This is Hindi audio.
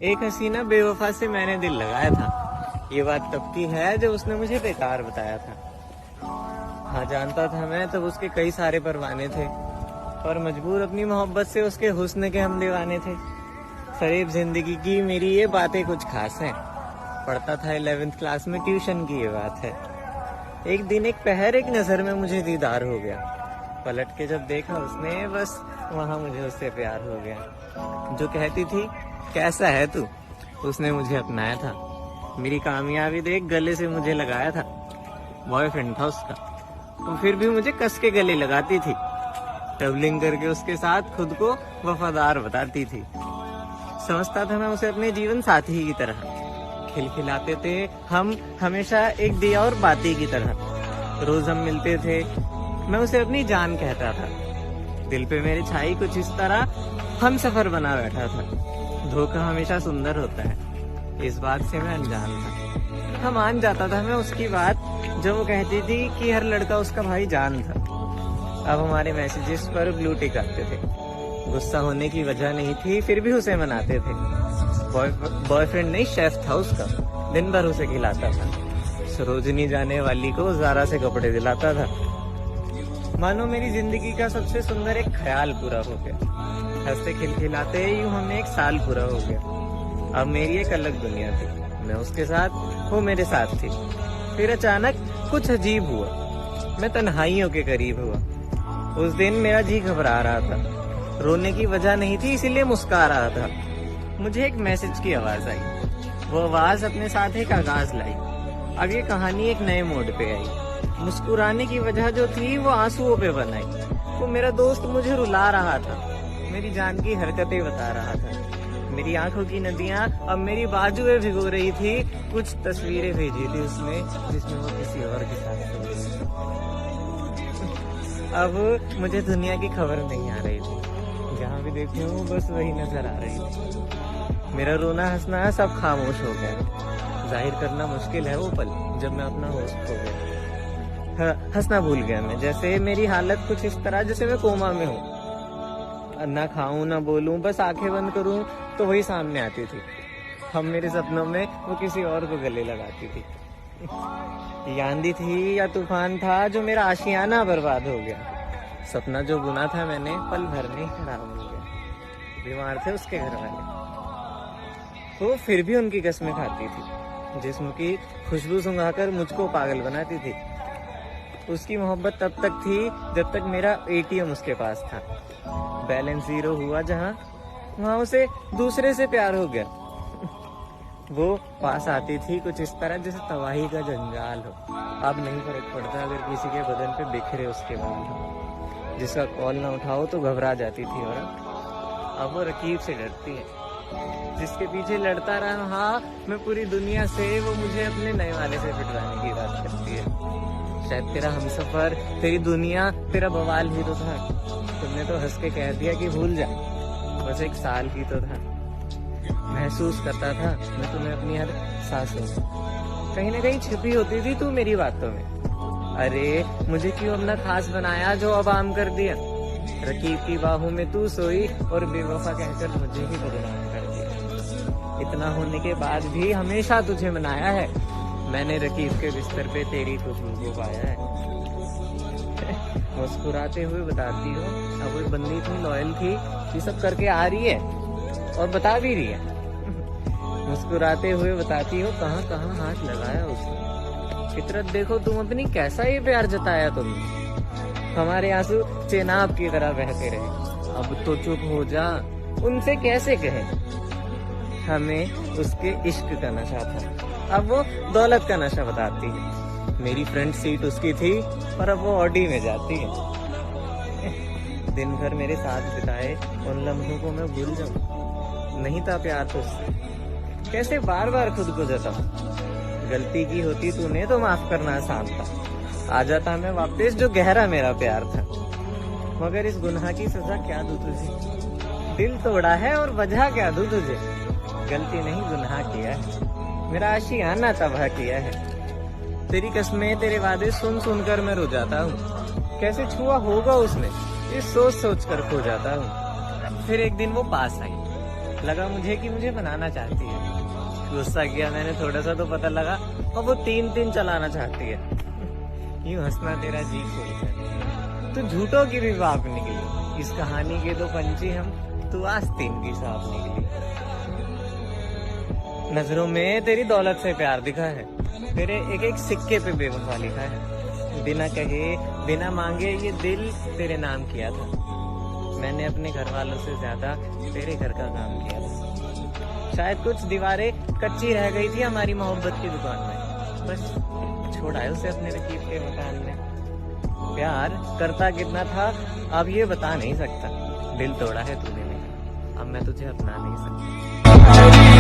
एक हसीना बेवफा से मैंने दिल लगाया था। ये बात तब की है जब उसने मुझे बेकार बताया था। हाँ जानता था मैं तब उसके कई सारे परवाने थे, पर मजबूर अपनी मोहब्बत से उसके हुस्न के हम दीवाने थे। फरेब जिंदगी की मेरी ये बातें कुछ खास हैं। पढ़ता था 11th क्लास में, ट्यूशन की ये बात है। एक दिन एक पहर एक नजर में मुझे दीदार हो गया। पलट के जब देखा उसने, बस वहाँ मुझे उससे प्यार हो गया। जो कहती थी कैसा है तू, उसने मुझे अपनाया था। मेरी कामयाबी देख गले से मुझे लगाया था। बॉयफ्रेंड था उसका, तो फिर भी मुझे कस के गले लगाती थी। ट्रैवलिंग करके उसके साथ खुद को वफादार बताती थी। समझता था मैं उसे अपने जीवन साथी की तरह। खिलखिलाते थे हम हमेशा एक दिया और बाती की तरह। रोज हम मिलते थे, मैं उसे अपनी जान कहता था। दिल पे मेरे छाई कुछ इस तरह हम सफर बना बैठा था। धोखा हमेशा सुंदर होता है, इस बात से मैं अनजान था। हाँ मान जाता था मैं उसकी बात, जब वो कहती थी कि हर लड़का उसका भाई जान था। अब हमारे मैसेजेस पर ब्लू टिक आते थे। गुस्सा होने की वजह नहीं थी, फिर भी उसे मनाते थे। बॉयफ्रेंड नहीं, शेफ था उसका, दिन भर उसे खिलाता था। सरोजनी जाने वाली को ज़ारा से कपड़े दिलाता था। मानो मेरी जिंदगी का सबसे सुंदर एक ख्याल पूरा हो गया। हंसते खिलखिलाते यूं हमें एक साल पूरा हो गया। अब मेरी एक अलग दुनिया थी, मैं उसके साथ, वो मेरे साथ थी। फिर अचानक कुछ अजीब हुआ, मैं तन्हाइयों के करीब हुआ। उस दिन मेरा जी घबरा रहा था। रोने की वजह नहीं थी, इसीलिए मुस्कुरा रहा था। मुझे एक मैसेज की आवाज आई। वो आवाज अपने साथ एक आगाज लाई। आगे कहानी एक नए मोड पे आई। मुस्कुराने की वजह जो थी वो आंसुओं पे बनाई। वो मेरा दोस्त मुझे रुला रहा था, मेरी जान की हरकतें बता रहा था। मेरी आंखों की नदियां अब मेरी बाजुएं भिगो रही थी। कुछ तस्वीरें भेजी थी उसने, जिसमें वो किसी और के साथ खड़ी थी। अब मुझे दुनिया की खबर नहीं आ रही थी। जहाँ भी देखूं बस वही नजर आ रही थी। मेरा रोना हंसना सब खामोश हो गया। जाहिर करना मुश्किल है वो पल जब मैं अपना होश खो गया। हंसना भूल गया मैं, जैसे मेरी हालत कुछ इस तरह जैसे मैं कोमा में हूँ। ना खाऊं ना बोलूं, बस आंखें बंद करूं तो वही सामने आती थी। हम मेरे सपनों में वो किसी और को गले लगाती थी। ये आंधी थी या तूफान था जो मेरा आशियाना बर्बाद हो गया। सपना जो बुना था मैंने पल भर में खराब हो गया। बीमार थे उसके घर वाले, तो फिर भी उनकी कसमें खाती थी। जिस्म की खुशबू सुंघाकर मुझको पागल बनाती थी। उसकी मोहब्बत तब तक थी जब तक मेरा ATM उसके पास था। बैलेंस 0 हुआ जहाँ, वहाँ उसे दूसरे से प्यार हो गया। वो पास आती थी कुछ इस तरह जैसे तबाही का जंजाल हो। अब नहीं फर्क पड़ता अगर किसी के बदन पे बिखरे उसके बाल हो। जिसका कॉल ना उठाओ तो घबरा जाती थी औरत। अब वो रकीब से डरती है। जिसके पीछे लड़ता रहा मैं पूरी दुनिया से, वो मुझे अपने नए वाले से पिटवाने की बात करती है। शायद तेरा हमसफर, तेरी दुनिया, तेरा बवाल ही तो था। तुमने तो हंस के कह दिया कि भूल जा, बस एक साल ही तो था। महसूस करता था मैं तुम्हें अपनी हर सांसों में। कहीं ना कहीं छिपी होती थी तू मेरी बातों में। अरे मुझे क्यों अपना खास बनाया जो अब आम कर दिया। रकीब की बाहों में तू सोई और बेवफा कहकर मुझे ही बदनाम कर दिया। इतना होने के बाद भी हमेशा तुझे मनाया है। मैंने रकीब के बिस्तर पे तेरी खुशबू को पाया है। मुस्कुराते हुए बताती हो, अब वो बंदी इतनी लॉयल थी, ये सब करके आ रही है और बता भी रही है। मुस्कुराते हुए बताती हो, कहाँ कहाँ हाथ लगाया उसने। फितरत देखो तुम अपनी, कैसा ये प्यार जताया तुमने। हमारे आंसू चेनाब की तरह बहते रहे। अब तो चुप हो जा, उनसे कैसे कहे। हमें उसके इश्क का नशा था, अब वो दौलत का नशा बताती है। मेरी फ्रंट सीट उसकी थी, पर अब वो ऑडी में जाती है। दिन भर मेरे साथ बिताए उन लम्हों को मैं भूल जाऊं। नहीं था प्यार तुझसे, कैसे बार बार खुद को जताऊं। गलती की होती तूने तो माफ करना आसान था। आ जाता मैं वापस जो गहरा मेरा प्यार था। मगर इस गुनाह की सजा क्या दूं तुझे। दिल तोड़ा है और वजह क्या दूं तुझे। गलती नहीं गुनाह किया है, मेरा आशियाना तबाह किया है। तेरी कसमें तेरे वादे सुन सुनकर मैं रो जाता हूँ। कैसे छुआ होगा उसने, ये सोच सोच कर खो जाता हूँ। फिर एक दिन वो पास आई, लगा मुझे कि मुझे बनाना चाहती है। गुस्सा किया मैंने थोड़ा सा तो पता लगा और वो 3-3 चलाना चाहती है। यूं हंसना तेरा जी खोल तो झूठों की भी बाप निकली। इस कहानी के दो पंछी हम, तू आस्तीन की सांप निकली। नजरों में तेरी दौलत से प्यार दिखा है, तेरे एक एक सिक्के पे बेवफा लिखा है। बिना कहे बिना मांगे ये दिल तेरे नाम किया था। मैंने अपने घर वालों से ज्यादा तेरे घर का काम किया था। शायद कुछ दीवारें कच्ची रह गई थी हमारी मोहब्बत की दुकान में, बस छोड़ा उसे अपने रकीब के मकान में। प्यार करता कितना था अब ये बता नहीं सकता, दिल तोड़ा है तूने मेरा, अब मैं तुझे अपना नहीं सकता।